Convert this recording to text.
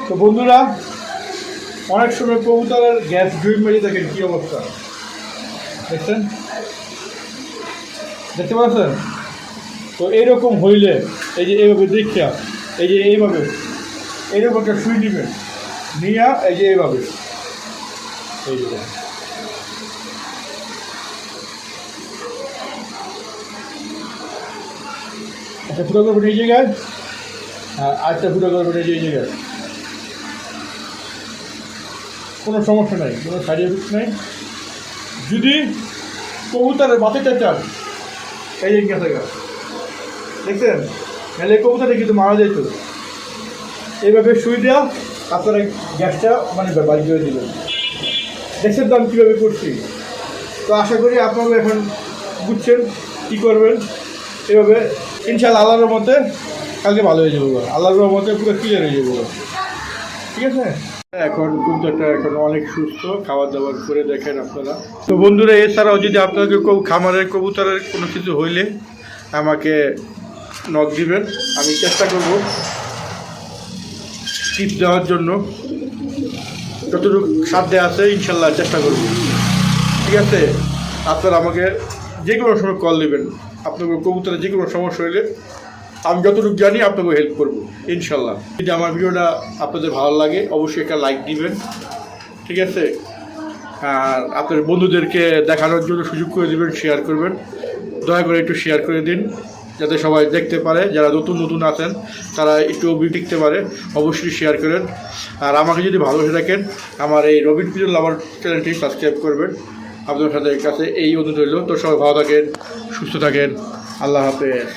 তো বন্ধুরা, অনেক সময় কবুতরের গ্যাস ড্রিম মেরে দেখেন কী অবস্থা, দেখছেন, দেখতে পাচ্ছেন? তো এইরকম হইলে এই যে এইভাবে দেখিয়া এই যে এইভাবে এইরকম একটা শুই নেবেন, নিয়ে এই যে এইভাবে এই যে একটা ফুটো করবেন এই জায়গায়, আর আরেকটা ফুটো করবেন এই যে এই জায়গায়। কোনো সমস্যা নাই, কোনো সাইড এফেক্ট নাই। যদি কবুতরের বাতিটা চান এই যে গেছে গা, দেখছেন, নাহলে কবুতরটা কিন্তু মারা যেত। এইভাবে শুই দেওয়া, আপনারা গ্যাসটা মানে বাড়ি করে দেবেন। দেখছেন তো আমি কীভাবে করছি। তো আশা করি আপনারা এখন বুঝছেন কী করবেন। এভাবে ইনশাআল্লাহ আল্লাহর মতে কালকে ভালো হয়ে যাবো, আল্লাহর মতে পুরো ক্লিয়ার হয়ে যাবো, ঠিক আছে? এখন কবুতরটা এখন অনেক সুস্থ, খাবার দাবার করে দেখেন আপনারা। তো বন্ধুরা, এছাড়াও যদি আপনাদের খামারের কবুতরের কোনো কিছু হইলে আমাকে নক দিবেন, আমি চেষ্টা করব টিপস দেওয়ার জন্য, যতটুকু সাধ্যে আছে ইনশাল্লাহ চেষ্টা করব, ঠিক আছে? আপনারা আমাকে যে কোনো সময় কল দেবেন, আপনাদের কবুতরের যে কোনো সমস্যা হইলে আমি যতটুকু জানি আপনাকে হেল্প করবো ইনশাল্লাহ। যদি আমার ভিডিওটা আপনাদের ভালো লাগে অবশ্যই একটা লাইক দিবেন, ঠিক আছে? আর আপনার বন্ধুদেরকে দেখানোর জন্য সুযোগ করে দেবেন, শেয়ার করবেন, দয়া করে একটু শেয়ার করে দিন যাতে সবাই দেখতে পারে, যারা নতুন নতুন আছেন তারা একটু শিখতে পারে। অবশ্যই শেয়ার করেন। আর আমাকে যদি ভালোবেসে থাকেন আমার এই রবিন পিজন লাভার চ্যানেলটি সাবস্ক্রাইব করবেন। আপনাদের সাথে কাছে এই অনুরোধ রইল। তো সবাই ভালো থাকেন, সুস্থ থাকেন, আল্লাহ হাফেজ।